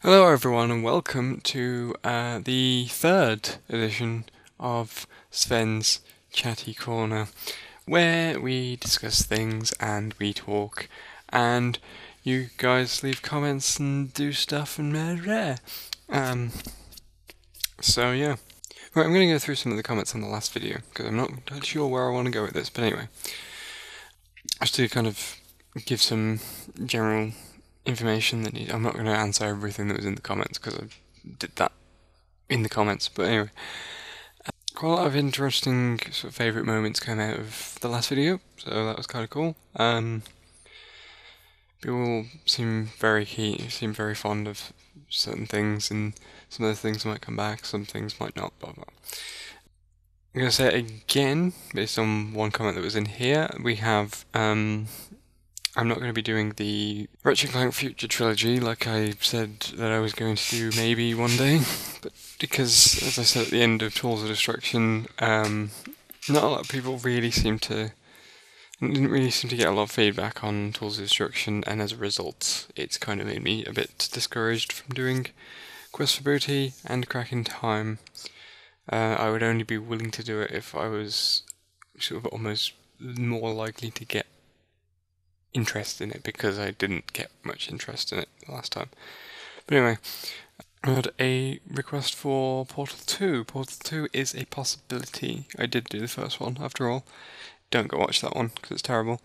Hello, everyone, and welcome to the third edition of Sven's Chatty Corner, where we discuss things and we talk, and you guys leave comments and do stuff and rare. So yeah. Right, I'm going to go through some of the comments on the last video, because I'm not entirely sure where I want to go with this, but anyway. Just to kind of give some general information that I'm not going to answer everything that was in the comments because I did that in the comments, but anyway, quite a lot of interesting sort of favourite moments came out of the last video, so that was kind of cool. People seem very keen, seem very fond of certain things, and some of the things might come back, some things might not, blah blah. I'm going to say it again, based on one comment that was in here. We have I'm not going to be doing the Ratchet & Clank Future Trilogy like I said that I was going to do maybe one day, but because, as I said at the end of Tools of Destruction, not a lot of people really didn't really seem to get a lot of feedback on Tools of Destruction, and as a result, it's kind of made me a bit discouraged from doing Quest for Booty and Crack in Time. I would only be willing to do it if I was sort of almost more likely to get interest in it, because I didn't get much interest in it last time. But anyway, I had a request for Portal 2. Portal 2 is a possibility. I did do the first one, after all. Don't go watch that one, because it's terrible.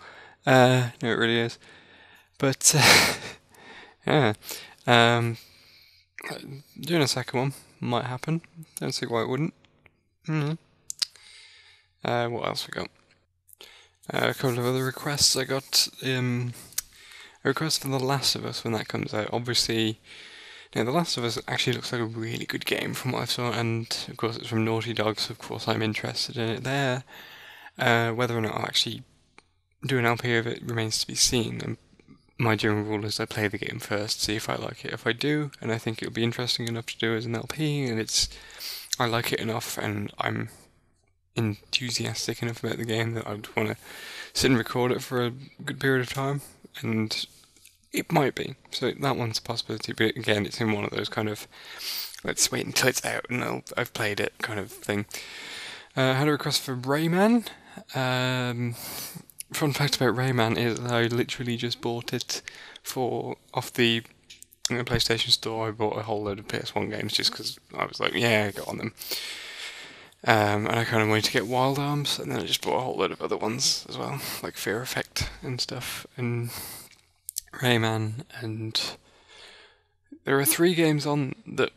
No, it really is. But, yeah. Doing a second one might happen. Don't see why it wouldn't. What else we got? A couple of other requests. I got a request for The Last of Us when that comes out. Obviously, The Last of Us actually looks like a really good game from what I've saw, and of course it's from Naughty Dog, so of course I'm interested in it there. Whether or not I'll actually do an LP of it remains to be seen. And my general rule is I play the game first, see if I like it. If I do, and I think it'll be interesting enough to do as an LP, and I like it enough, and I'm enthusiastic enough about the game that I'd want to sit and record it for a good period of time, and it might be. So that one's a possibility, but again, it's in one of those kind of let's wait until it's out and I've played it kind of thing. I had a request for Rayman. Fun fact about Rayman is I literally just bought it off the PlayStation Store. I bought a whole load of PS1 games just because I was like, yeah, go on them. And I kind of wanted to get Wild Arms, and then I just bought a whole load of other ones as well, like Fear Effect and stuff, and Rayman, and there are three games that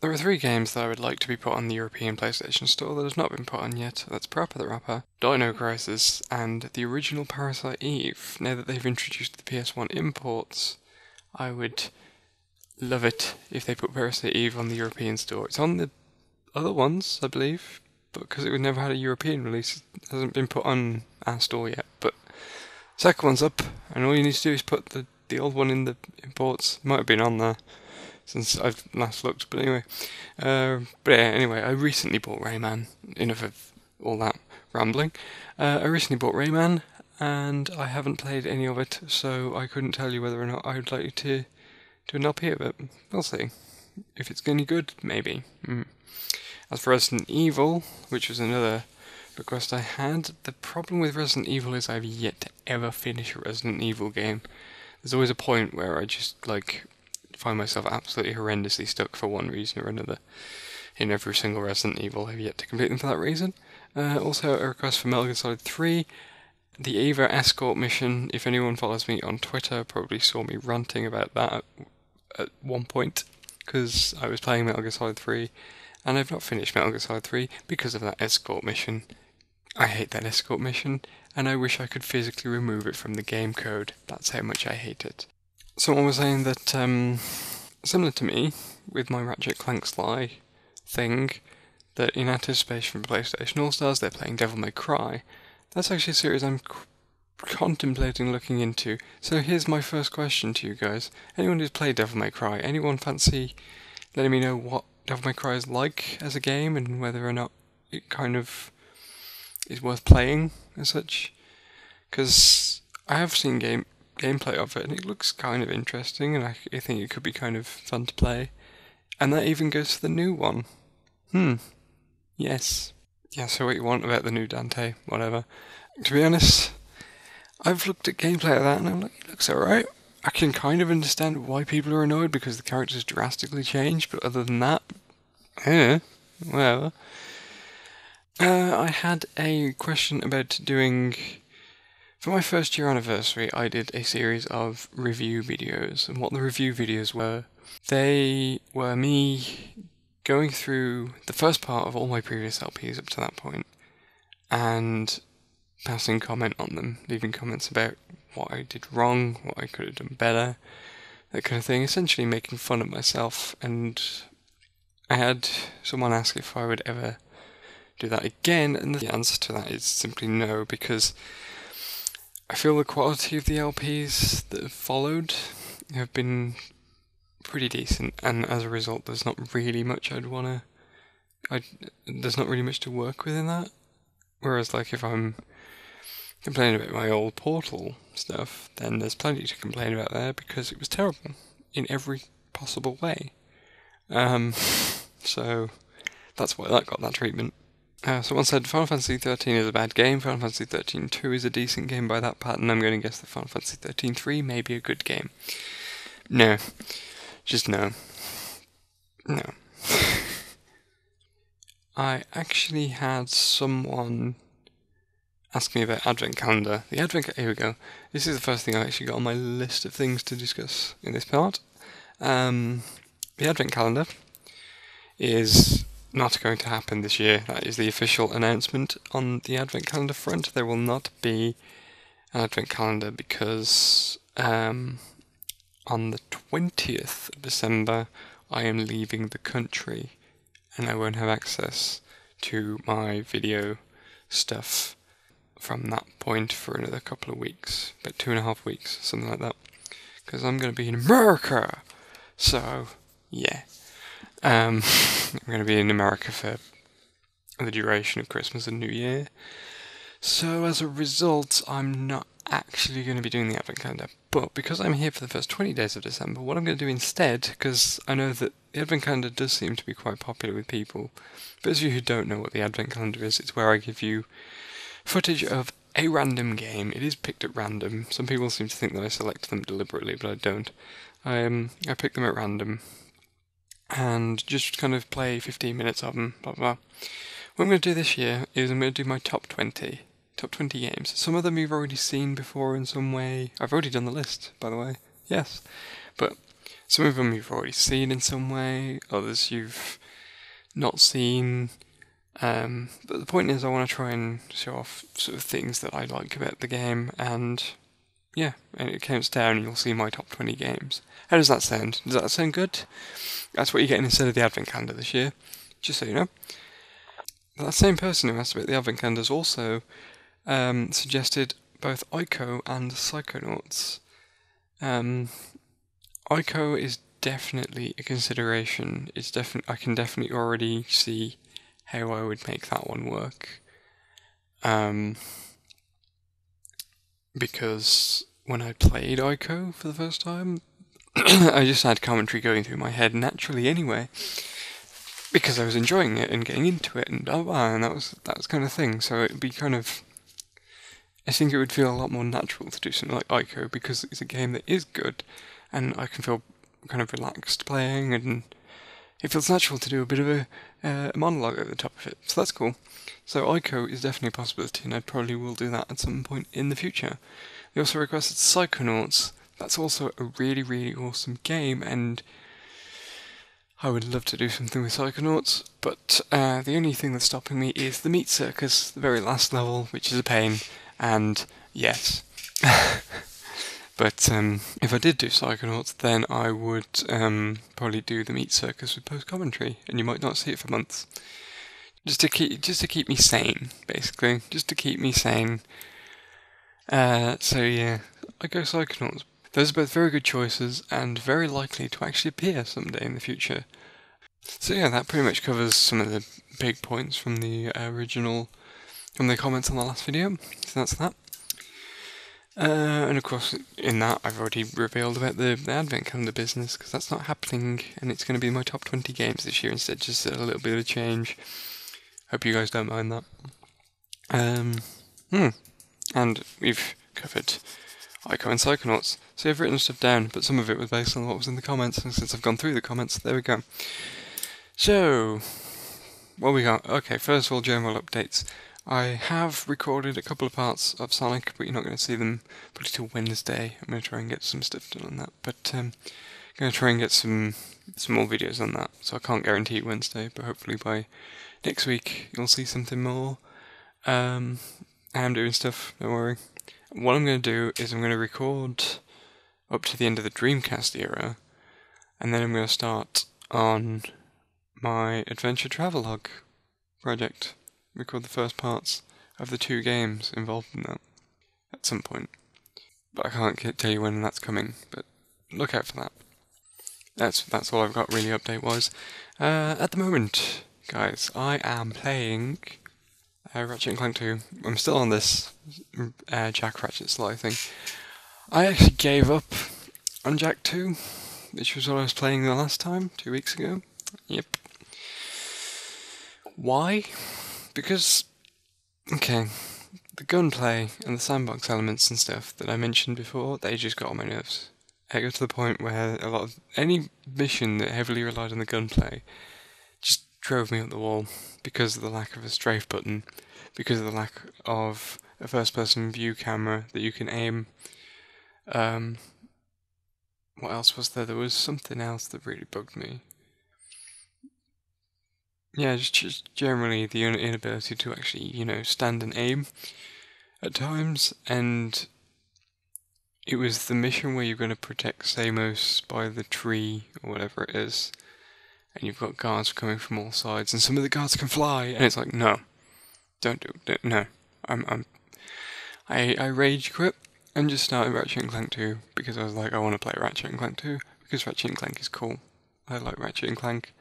I would like to be put on the European PlayStation Store that has not been put on yet. That's Parappa the Rapper, Dino Crisis, and the original Parasite Eve. Now that they've introduced the PS1 imports, I would love it if they put Parasite Eve on the European store. It's on the other ones, I believe, but because it would never had a European release, it hasn't been put on our store yet. But second one's up, and all you need to do is put the old one in the imports. It might have been on there since I've last looked, but anyway. But yeah, anyway, I recently bought Rayman. Enough of all that rambling. I recently bought Rayman, and I haven't played any of it, so I couldn't tell you whether or not I would like to do an LP of it. We'll see. If it's any good, maybe. As for Resident Evil, which was another request I had, the problem with Resident Evil is I've yet to ever finish a Resident Evil game. There's always a point where I just, find myself absolutely horrendously stuck for one reason or another in every single Resident Evil. I've yet to complete them for that reason. Also, a request for Metal Gear Solid 3. The Ava escort mission. If anyone follows me on Twitter, probably saw me ranting about that at one point, because I was playing Metal Gear Solid 3, and I've not finished Metal Gear Solid 3 because of that escort mission. I hate that escort mission, and I wish I could physically remove it from the game code. That's how much I hate it. Someone was saying that, similar to me, with my Ratchet Clank Sly thing, that in anticipation for PlayStation All-Stars, they're playing Devil May Cry. That's actually a series I'm contemplating looking into. So here's my first question to you guys. Anyone who's played Devil May Cry, anyone fancy letting me know what Devil May Cry is like as a game, and whether or not it kind of is worth playing as such? Because I have seen gameplay of it, and it looks kind of interesting, and I think it could be kind of fun to play. And that even goes to the new one. Yes. Yeah, so what you want about the new Dante, whatever. To be honest, I've looked at gameplay of that and I'm like, it looks alright. I can kind of understand why people are annoyed because the character's drastically changed, but other than that, whatever. I had a question about doing... For my first year anniversary, I did a series of review videos, and what the review videos were, they were me going through the first part of all my previous LPs up to that point, and passing comment on them, leaving comments about what I did wrong, what I could have done better, that kind of thing, essentially making fun of myself. And I had someone ask if I would ever do that again, and the answer to that is simply no, because I feel the quality of the LPs that have followed have been pretty decent, and as a result there's not really much there's not really much to work with in that. Whereas like if I'm complaining about my old Portal stuff, then there's plenty to complain about there because it was terrible in every possible way. So that's why that got that treatment. Someone said Final Fantasy 13 is a bad game, Final Fantasy 13 2 is a decent game by that pattern. I'm going to guess that Final Fantasy 13 3 may be a good game. No. Just no. No. I actually had someone ask me about Advent Calendar. Here we go. This is the first thing I actually got on my list of things to discuss in this part. The Advent Calendar is not going to happen this year. That is the official announcement on the Advent Calendar front. There will not be an Advent Calendar because on the 20th of December I am leaving the country and I won't have access to my video stuff from that point for another couple of weeks, about 2.5 weeks, something like that, because I'm going to be in America. So yeah, I'm going to be in America for the duration of Christmas and New Year. So as a result, I'm not actually going to be doing the Advent Calendar. But because I'm here for the first 20 days of December, what I'm going to do instead, because I know that the Advent Calendar does seem to be quite popular with people, but as you who don't know what the Advent Calendar is, it's where I give you footage of a random game. It is picked at random. Some people seem to think that I select them deliberately, but I don't. I pick them at random and just kind of play 15 minutes of them, blah blah. What I'm going to do this year is I'm going to do my top 20 games. Some of them you've already seen before in some way. I've already done the list, by the way. Yes. But some of them you've already seen in some way. Others you've not seen. But the point is I want to try and show off sort of things that I like about the game. And yeah, and it counts down and you'll see my top 20 games. How does that sound? Does that sound good? That's what you're getting instead of the Advent Calendar this year. Just so you know. That same person who asked about the Advent Calendars also suggested both Ico and Psychonauts. Ico is definitely a consideration. I can definitely already see how I would make that one work. Because when I played Ico for the first time, I just had commentary going through my head naturally anyway. Because I was enjoying it and getting into it and blah blah, and that was kind of thing. So it'd be kind of, I think it would feel a lot more natural to do something like Ico because it's a game that is good, and I can feel kind of relaxed playing, and it feels natural to do a bit of a monologue over the top of it. So that's cool. So Ico is definitely a possibility, and I probably will do that at some point in the future. They also requested Psychonauts. That's also a really, really awesome game, and I would love to do something with Psychonauts, but the only thing that's stopping me is the Meat Circus, the very last level, which is a pain, and yes. But if I did do Psychonauts, then I would probably do the Meat Circus with post-commentary, and you might not see it for months. Just to keep me sane, basically. Just to keep me sane. So yeah, I go Psychonauts. Those are both very good choices, and very likely to actually appear someday in the future. So yeah, that pretty much covers some of the big points from the comments on the last video. So that's that. And of course, in that, I've already revealed about the Advent Calendar business, because that's not happening, and it's going to be my top 20 games this year instead, just a little bit of a change. Hope you guys don't mind that. And we've covered Ico and Psychonauts. So I've written stuff down, but some of it was based on what was in the comments, and since I've gone through the comments, there we go. So, what we got? Okay, first of all, general updates. I have recorded a couple of parts of Sonic, but you're not going to see them probably till Wednesday. I'm going to try and get some stuff done on that, but I'm going to try and get some more videos on that, so I can't guarantee Wednesday, but hopefully by next week you'll see something more. I am doing stuff, don't worry. What I'm going to do is I'm going to record up to the end of the Dreamcast era, and then I'm going to start on my adventure travelogue project. Record the first parts of the 2 games involved in that at some point. But I can't tell you when that's coming, but look out for that. That's all I've got really update-wise. At the moment, guys, I am playing Ratchet & Clank 2. I'm still on this Jack Ratchet Sly thing. I actually gave up on Jak 2, which was what I was playing the last time, 2 weeks ago. Yep. Why? Because, okay, the gunplay and the sandbox elements and stuff that I mentioned before, they just got on my nerves. I got to the point where any mission that heavily relied on the gunplay just drove me up the wall because of the lack of a strafe button, because of the lack of a first-person view camera that you can aim. What else was there? There was something else that really bugged me. Yeah, just generally the inability to actually, stand and aim at times, and it was the mission where you're going to protect Samos by the tree, or whatever it is, and you've got guards coming from all sides, and some of the guards can fly, and it's like, no, don't do it, no, I rage quit, and just started Ratchet & Clank 2, because I was like, I want to play Ratchet & Clank 2, because Ratchet & Clank is cool. I like Ratchet & Clank,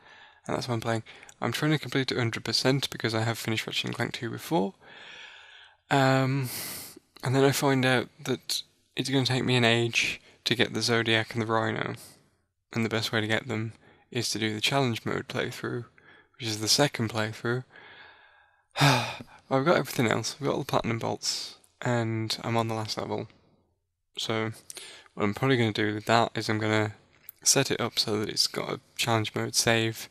and that's what I'm playing. I'm trying to complete it 100% because I have finished Ratchet & Clank 2 before. And then I find out that it's going to take me an age to get the Zodiac and the Rhino. And the best way to get them is to do the challenge mode playthrough, which is the second playthrough. I've got everything else. I've got all the platinum bolts, and I'm on the last level. So what I'm probably going to do with that is I'm going to set it up so that it's got a challenge mode save,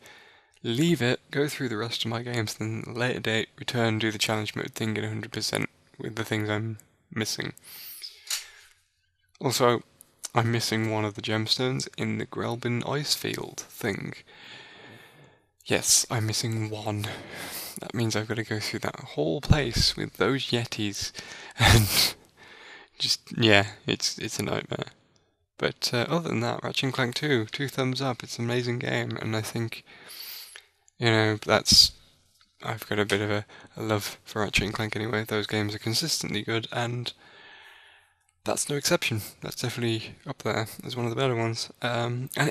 leave it, go through the rest of my games, then at a later date return, do the challenge mode thing at 100% with the things I'm missing. Also, I'm missing one of the gemstones in the Grelbin ice field thing. Yes, I'm missing one. That means I've got to go through that whole place with those Yetis, and it's a nightmare. But other than that, Ratchet & Clank 2, 2 thumbs up, it's an amazing game, and I think, I've got a bit of a love for Ratchet & Clank anyway. Those games are consistently good, and that's no exception. That's definitely up there as one of the better ones. And it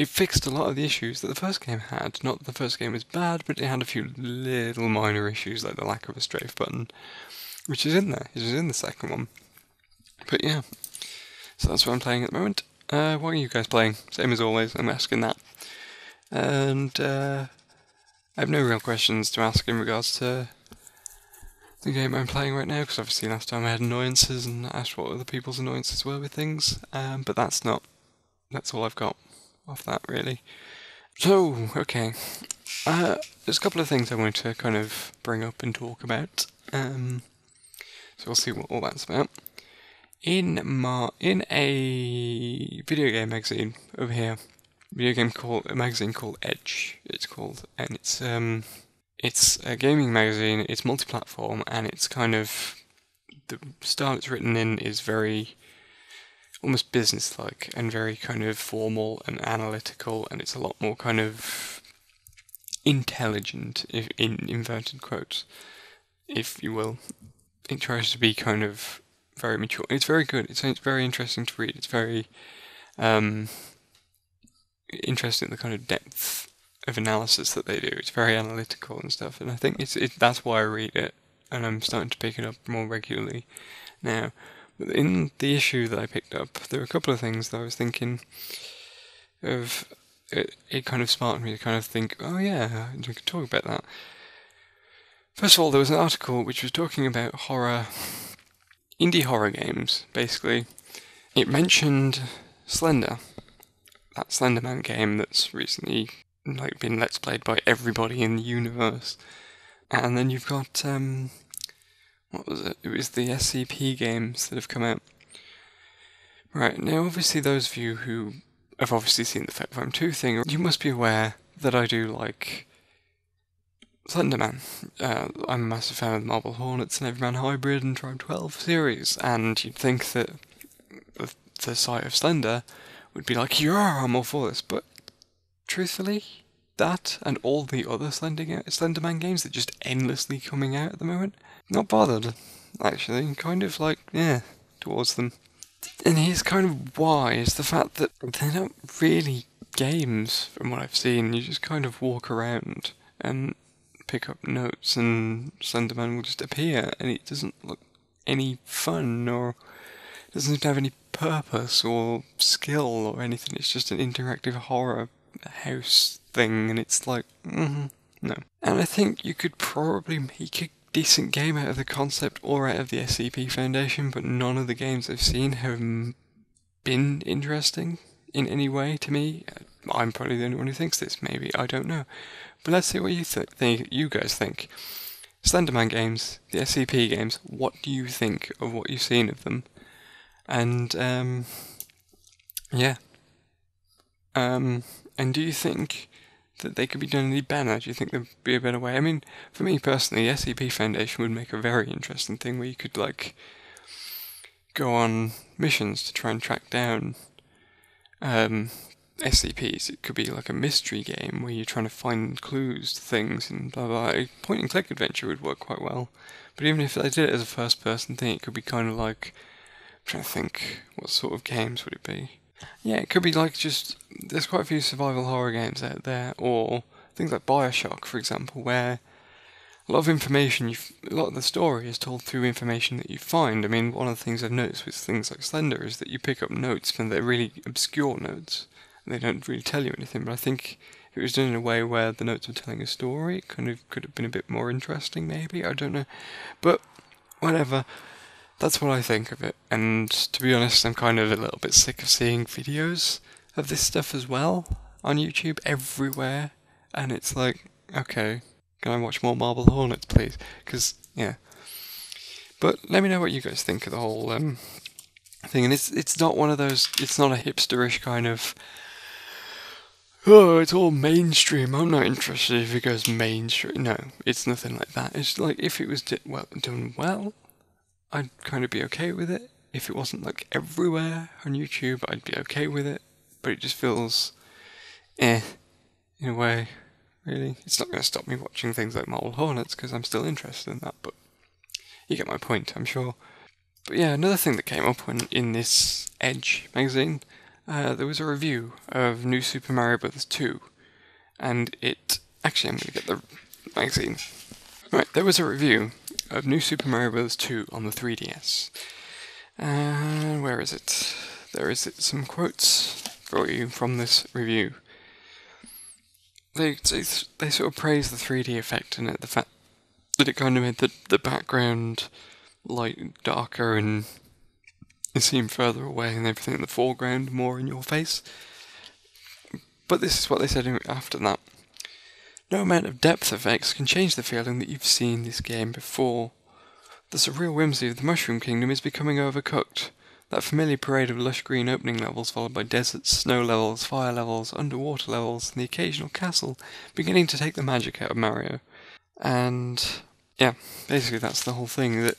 fixed a lot of the issues that the first game had. Not that the first game was bad, but it had a few little minor issues, like the lack of a strafe button, which is in there. It was in the second one. But yeah, so that's what I'm playing at the moment. What are you guys playing? Same as always, I'm asking that. And I have no real questions to ask in regards to the game I'm playing right now, because obviously last time I had annoyances and asked what other people's annoyances were with things, but that's all I've got off that, really. So, okay, there's a couple of things I wanted to kind of bring up and talk about, so we'll see what all that's about. In a video game magazine over here, a magazine called Edge, it's called, and it's a gaming magazine, it's multi-platform, and it's kind of, the style it's written in is very, almost business-like, and very kind of formal and analytical, and it's a lot more kind of intelligent, if, in inverted quotes, if you will. It tries to be kind of very mature. It's very good. It's very interesting to read. It's very interesting, the kind of depth of analysis that they do. It's very analytical and stuff, and I think that's why I read it. and I'm starting to pick it up more regularly now. But in the issue that I picked up, there were a couple of things that I was thinking of. It kind of sparked me to kind of think, oh yeah, we could talk about that. First of all, there was an article which was talking about indie horror games, basically. It mentioned Slender, that Slenderman game that's recently been Let's Played by everybody in the universe. And then you've got, what was it? It was the SCP games that have come out. Right, now obviously those of you who have obviously seen the Fat 2 thing, you must be aware that I do like Slenderman. I'm a massive fan of the Marble Hornets and Everyman Hybrid and Tribe 12 series, and you'd think that the sight of Slender would be like, yeah, I'm all for this, but truthfully, that and all the other Slenderman games that are just endlessly coming out at the moment, not bothered, actually, kind of like, yeah, towards them. And here's kind of why, is the fact that they're not really games, from what I've seen. You just kind of walk around and pick up notes and Slenderman will just appear, and it doesn't look any fun, or doesn't seem to have any purpose or skill or anything. It's just an interactive horror house thing, and it's like, no. And I think you could probably make a decent game out of the concept or out of the SCP Foundation, but none of the games I've seen have been interesting in any way to me. I'm probably the only one who thinks this, maybe, I don't know. But let's see what you guys think. Slenderman games, the SCP games, what do you think of what you've seen of them? And, yeah. And do you think that they could be done any better? Do you think there'd be a better way? I mean, for me personally, SCP Foundation would make a very interesting thing where you could, like, go on missions to try and track down SCPs. It could be like a mystery game where you're trying to find clues to things and blah blah. A point and click adventure would work quite well. But even if they did it as a first person thing, it could be kind of like, I'm trying to think, what sort of games would it be? Yeah, it could be like just, there's quite a few survival horror games out there, or things like Bioshock, for example, where a lot of information, a lot of the story is told through information that you find. I mean, one of the things I've noticed with things like Slender is that you pick up notes, and they're really obscure notes, and they don't really tell you anything, but I think if it was done in a way where the notes were telling a story, it kind of could have been a bit more interesting, maybe, I don't know. But, whatever. That's what I think of it, and to be honest, I'm kind of a little bit sick of seeing videos of this stuff as well on YouTube everywhere, and it's like, okay, can I watch more Marble Hornets, please? Because, yeah. But let me know what you guys think of the whole thing, and it's not one of those, it's not a hipsterish kind of, oh, it's all mainstream, I'm not interested if it goes mainstream. No, it's nothing like that. It's like, if it was done well, I'd kind of be okay with it. If it wasn't like everywhere on YouTube, I'd be okay with it. But it just feels, in a way, really. It's not going to stop me watching things like Marble Hornets, because I'm still interested in that, but you get my point, I'm sure. But yeah, another thing that came up in this Edge magazine, there was a review of New Super Mario Bros. 2, and actually I'm going to get the magazine. Right, there was a review of New Super Mario Bros. 2 on the 3DS. Where is it? There is some quotes for you from this review. They sort of praise the 3D effect in it, the fact that it kind of made the background light darker and it seemed further away and everything in the foreground more in your face. But this is what they said after that. No amount of depth effects can change the feeling that you've seen this game before. The surreal whimsy of the Mushroom Kingdom is becoming overcooked. That familiar parade of lush green opening levels followed by deserts, snow levels, fire levels, underwater levels, and the occasional castle beginning to take the magic out of Mario. And, yeah, basically that's the whole thing.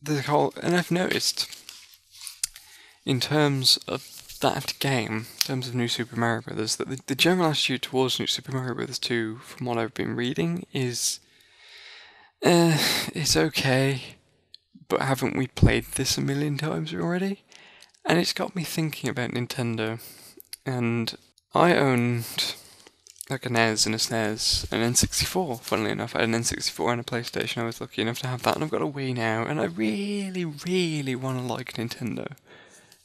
And I've noticed, in terms of that game, in terms of New Super Mario Bros., that the general attitude towards New Super Mario Bros. 2, from what I've been reading, is, it's okay, but haven't we played this a million times already? And it's got me thinking about Nintendo, and I owned like an NES and a SNES, an N64, funnily enough. I had an N64 and a PlayStation. I was lucky enough to have that, and I've got a Wii now, and I really, really want to like Nintendo.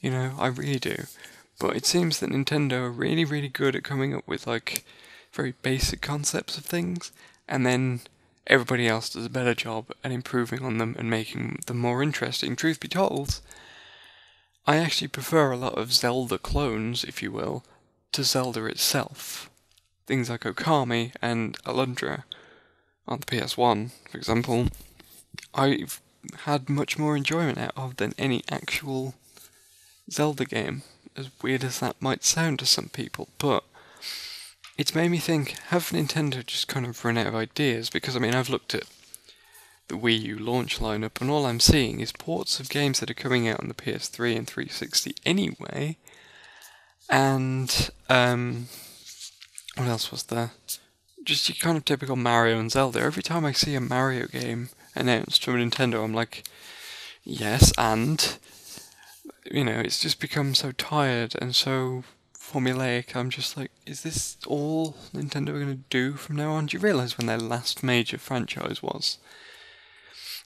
You know, I really do. But it seems that Nintendo are really, really good at coming up with, like, very basic concepts of things, and then everybody else does a better job at improving on them and making them more interesting. Truth be told, I actually prefer a lot of Zelda clones, if you will, to Zelda itself. Things like Okami and Alundra on the PS1, for example, I've had much more enjoyment out of than any actual Zelda game, as weird as that might sound to some people, but it's made me think, have Nintendo just kind of run out of ideas? Because, I mean, I've looked at the Wii U launch lineup, and all I'm seeing is ports of games that are coming out on the PS3 and 360 anyway, and, what else was there? Just your kind of typical Mario and Zelda. Every time I see a Mario game announced from Nintendo, I'm like, yes, and, you know, it's just become so tired and so formulaic. I'm just like, is this all Nintendo are going to do from now on? Do you realise when their last major franchise was?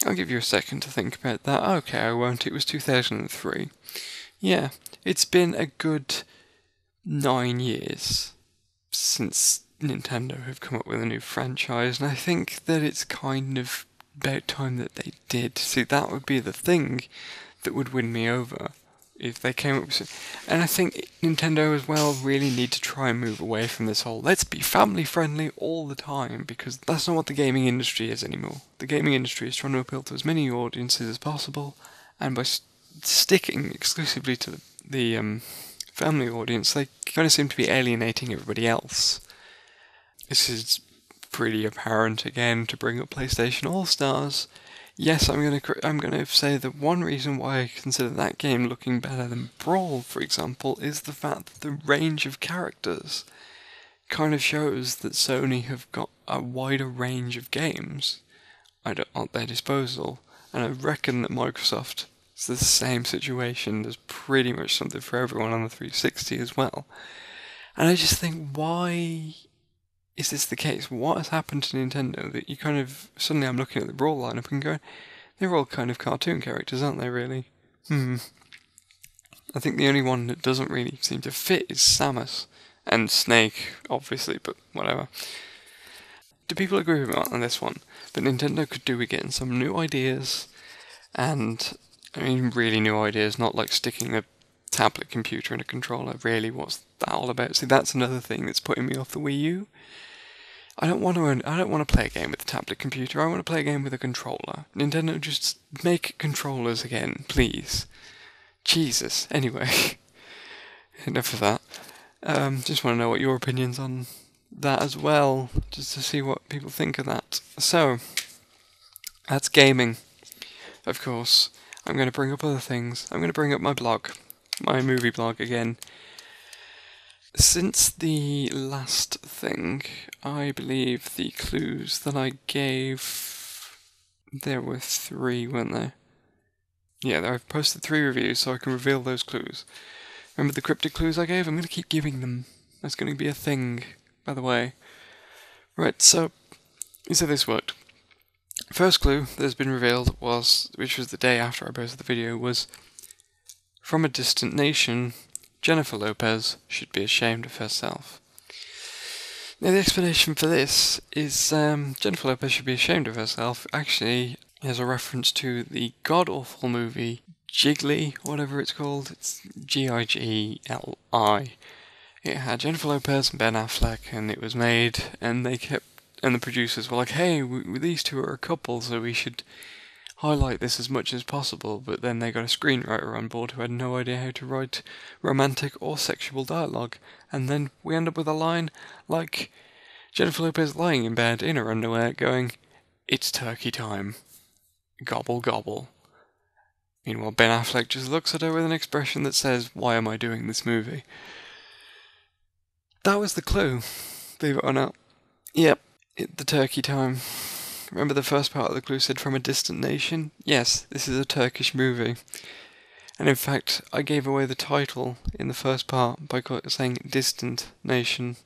I'll give you a second to think about that. Okay, I won't. It was 2003. Yeah, it's been a good 9 years since Nintendo have come up with a new franchise, and I think that it's kind of about time that they did. See, that would be the thing that would win me over if they came up with something. And I think Nintendo as well really need to try and move away from this whole let's be family friendly all the time, because that's not what the gaming industry is anymore. The gaming industry is trying to appeal to as many audiences as possible, and by sticking exclusively to the family audience, they kind of seem to be alienating everybody else. This is pretty apparent again to bring up PlayStation All-Stars. Yes, I'm gonna say that one reason why I consider that game looking better than Brawl, for example, is the fact that the range of characters kind of shows that Sony have got a wider range of games at their disposal, and I reckon that Microsoft is the same situation. There's pretty much something for everyone on the 360 as well. And I just think, why is this the case? What has happened to Nintendo that you kind of, suddenly I'm looking at the Brawl lineup and going, they're all kind of cartoon characters, aren't they, really? I think the only one that doesn't really seem to fit is Samus. And Snake, obviously, but whatever. Do people agree with me on this one? That Nintendo could do with getting some new ideas, and, I mean, really new ideas, not like sticking a tablet computer in a controller. Really, what's that all about? See, that's another thing that's putting me off the Wii U. I don't want to play a game with a tablet computer. I want to play a game with a controller. Nintendo, just make controllers again, please. Jesus. Anyway, enough of that. Just want to know what your opinions on that as well, just to see what people think of that. So, that's gaming. Of course, I'm going to bring up other things. I'm going to bring up my blog, my movie blog again. Since the last thing, I believe the clues that I gave, there were 3, weren't there? Yeah, I've posted 3 reviews, so I can reveal those clues. Remember the cryptic clues I gave? I'm going to keep giving them. That's going to be a thing, by the way. Right, so this worked. First clue that has been revealed was, which was the day after I posted the video, was from a distant nation, Jennifer Lopez should be ashamed of herself. Now, the explanation for this is Jennifer Lopez should be ashamed of herself actually is a reference to the god-awful movie Jiggly, whatever it's called. It's Gigli. It had Jennifer Lopez and Ben Affleck, and it was made, and the producers were like, hey, these two are a couple, so we should highlight this as much as possible, but then they got a screenwriter on board who had no idea how to write romantic or sexual dialogue, and then we end up with a line like Jennifer Lopez lying in bed in her underwear going, "It's turkey time. Gobble gobble." Meanwhile, Ben Affleck just looks at her with an expression that says, "Why am I doing this movie?" That was the clue, believe it or not. Yep, the turkey time. Remember the first part of the clue said from a distant nation? Yes, this is a Turkish movie. And in fact, I gave away the title in the first part by saying distant nation.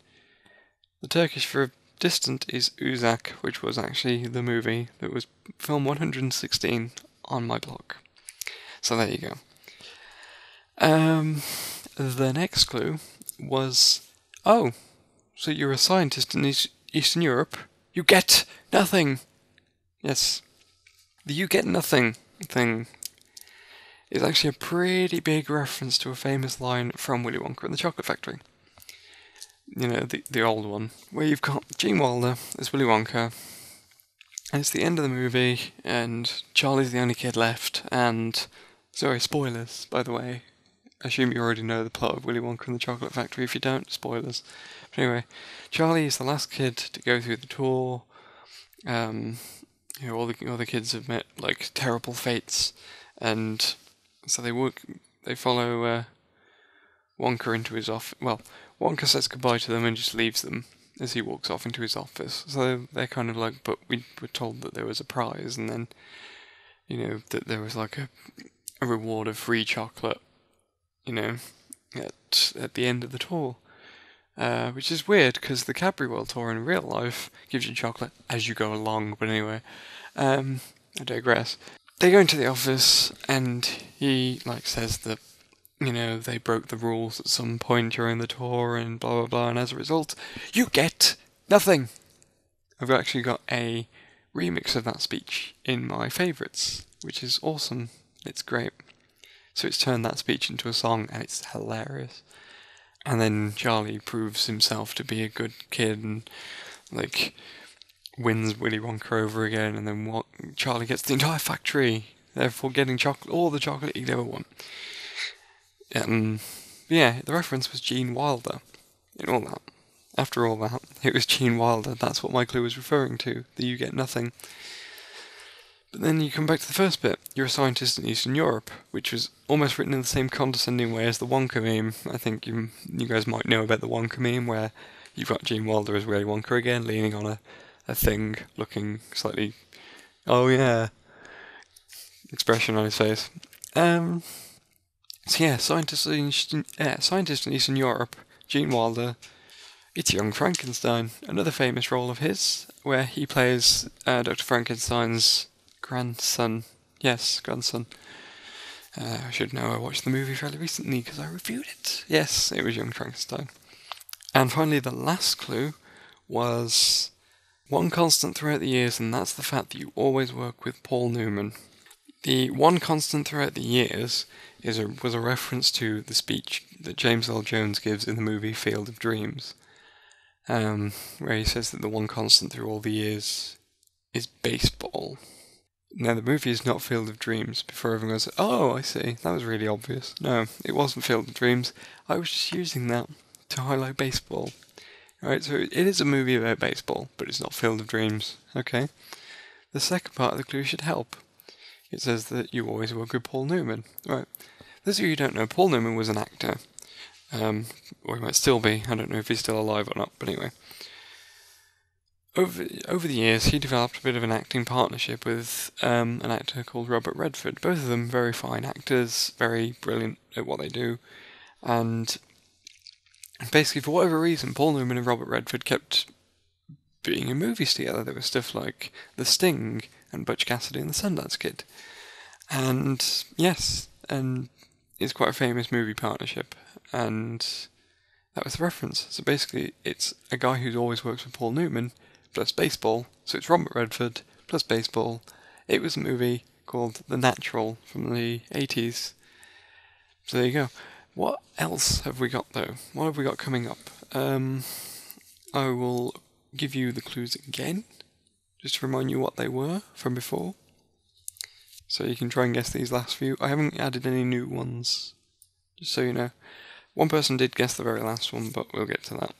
The Turkish for distant is Uzak, which was actually the movie that was film 116 on my blog. So there you go. The next clue was, oh, so you're a scientist in Eastern Europe. You get nothing. Yes. The you get nothing thing is actually a pretty big reference to a famous line from Willy Wonka and the Chocolate Factory. You know, the old one, where you've got Gene Wilder as Willy Wonka, and it's the end of the movie, and Charlie's the only kid left, and... Sorry, spoilers, by the way. I assume you already know the plot of Willy Wonka and the Chocolate Factory. If you don't, spoilers. But anyway, Charlie is the last kid to go through the tour. You know, all the kids have met, like, terrible fates, and so they follow Wonka into his office. Well, Wonka says goodbye to them and just leaves them as he walks off into his office. So they're kind of like, but we were told that there was a prize, and then, you know, that there was like a reward of free chocolate, you know, at the end of the tour. Which is weird, because the Cadbury World Tour in real life gives you chocolate as you go along, but anyway, I digress. They go into the office, and he, like, says that, you know, they broke the rules at some point during the tour, and blah blah blah, and as a result, you get nothing! I've actually got a remix of that speech in my favourites, which is awesome. It's great. So it's turned that speech into a song, and it's hilarious. And then Charlie proves himself to be a good kid and, like, wins Willy Wonka over again, and then Charlie gets the entire factory, therefore getting all the chocolate he'd ever want. Yeah, the reference was Gene Wilder in all that. After all that, it was Gene Wilder. That's what my clue was referring to, the you get nothing. But then you come back to the first bit. You're a scientist in Eastern Europe, which was almost written in the same condescending way as the Wonka meme. I think you guys might know about the Wonka meme, where you've got Gene Wilder as Willy Wonka again, leaning on a thing, looking slightly, oh yeah, expression on his face. So yeah, scientist in Eastern Europe, Gene Wilder. It's Young Frankenstein, another famous role of his, where he plays Dr. Frankenstein's grandson. Yes, grandson. I should know, I watched the movie fairly recently because I reviewed it. Yes, it was Young Frankenstein. And finally, the last clue was one constant throughout the years, and that's the fact that you always work with Paul Newman. The one constant throughout the years was a reference to the speech that James Earl Jones gives in the movie Field of Dreams, where he says that the one constant through all the years is baseball. Now, the movie is not Field of Dreams, before everyone goes, oh, I see, that was really obvious. No, it wasn't Field of Dreams. I was just using that to highlight baseball. Alright, so it is a movie about baseball, but it's not Field of Dreams. Okay. The second part of the clue should help. It says that you always work with Paul Newman. Right. Those of you who don't know, Paul Newman was an actor. Or he might still be. I don't know if he's still alive or not, but anyway. Over the years, he developed a bit of an acting partnership with an actor called Robert Redford. Both of them very fine actors, very brilliant at what they do. And basically, for whatever reason, Paul Newman and Robert Redford kept being in movies together. There was stuff like The Sting and Butch Cassidy and the Sundance Kid. And yes, and it's quite a famous movie partnership. And that was the reference. So basically, it's a guy who always works with Paul Newman plus baseball. So it's Robert Redford plus baseball. It was a movie called The Natural from the 80s. So there you go. What else have we got, though? What have we got coming up? I will give you the clues again, just to remind you what they were from before. So you can try and guess these last few. I haven't added any new ones, just so you know. One person did guess the very last one, but we'll get to that.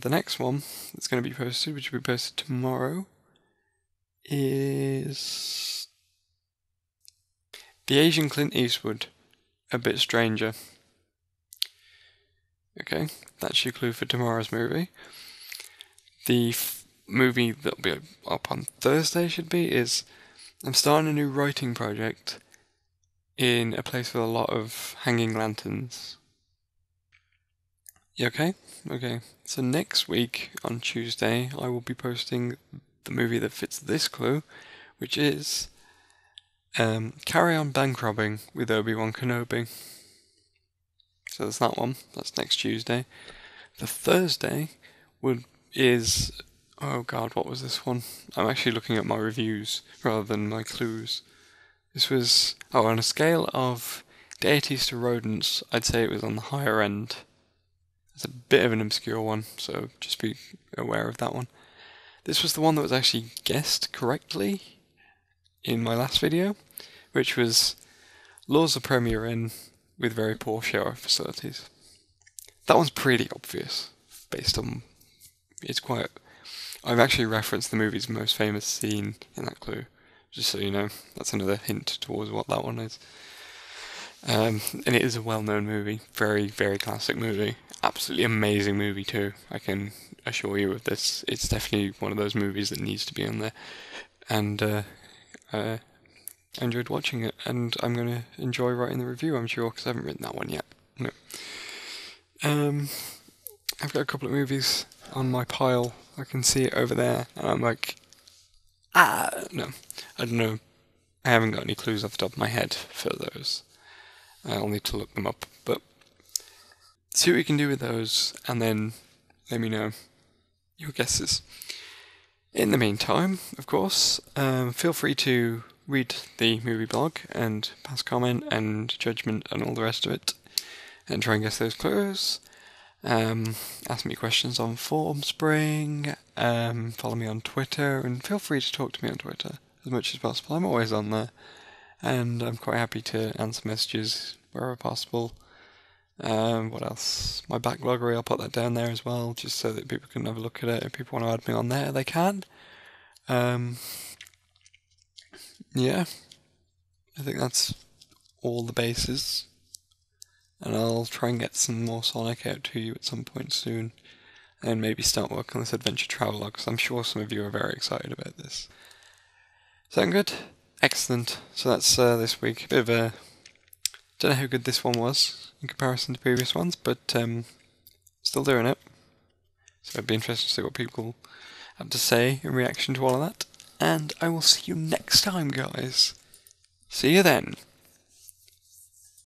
The next one that's going to be posted, which will be posted tomorrow, is The Asian Clint Eastwood, A Bit Stranger. Okay, that's your clue for tomorrow's movie. The movie that'll be up on Thursday is I'm starting a new writing project in a place with a lot of hanging lanterns. You okay? Okay. So next week on Tuesday, I will be posting the movie that fits this clue, which is Carry On Bank Robbing with Obi-Wan Kenobi. So there's that one. That's next Tuesday. The Thursday is oh god, what was this one? I'm actually looking at my reviews rather than my clues. This was on a scale of deities to rodents, I'd say it was on the higher end. It's a bit of an obscure one, so just be aware of that one. This was the one that was actually guessed correctly in my last video, which was Laws of Premier Inn with very poor shower facilities. That one's pretty obvious, based on... It's quite... I've actually referenced the movie's most famous scene in that clue, just so you know. That's another hint towards what that one is. And it is a well-known movie, very, very classic movie. Absolutely amazing movie too, I can assure you of this. It's definitely one of those movies that needs to be on there. And I enjoyed watching it, and I'm going to enjoy writing the review, I'm sure, because I haven't written that one yet. No. I've got a couple of movies on my pile. I can see it over there, and I'm like, no. I don't know. I haven't got any clues off the top of my head for those. I'll need to look them up, but see what you can do with those, and then let me know your guesses. In the meantime, of course, feel free to read the movie blog and pass comment and judgment and all the rest of it, and try and guess those clues. Ask me questions on Forum Spring, follow me on Twitter, and feel free to talk to me on Twitter as much as possible. I'm always on there, and I'm quite happy to answer messages wherever possible. What else? My backloggery, I'll put that down there as well, just so that people can have a look at it. If people want to add me on there, they can. Yeah, I think that's all the bases. And I'll try and get some more Sonic out to you at some point soon, and maybe start working on this adventure travelogue, because I'm sure some of you are very excited about this. Sound good? Excellent. So that's this week. Bit of a... Don't know how good this one was in comparison to previous ones, but still doing it. So it'd be interesting to see what people have to say in reaction to all of that. And I will see you next time, guys. See you then.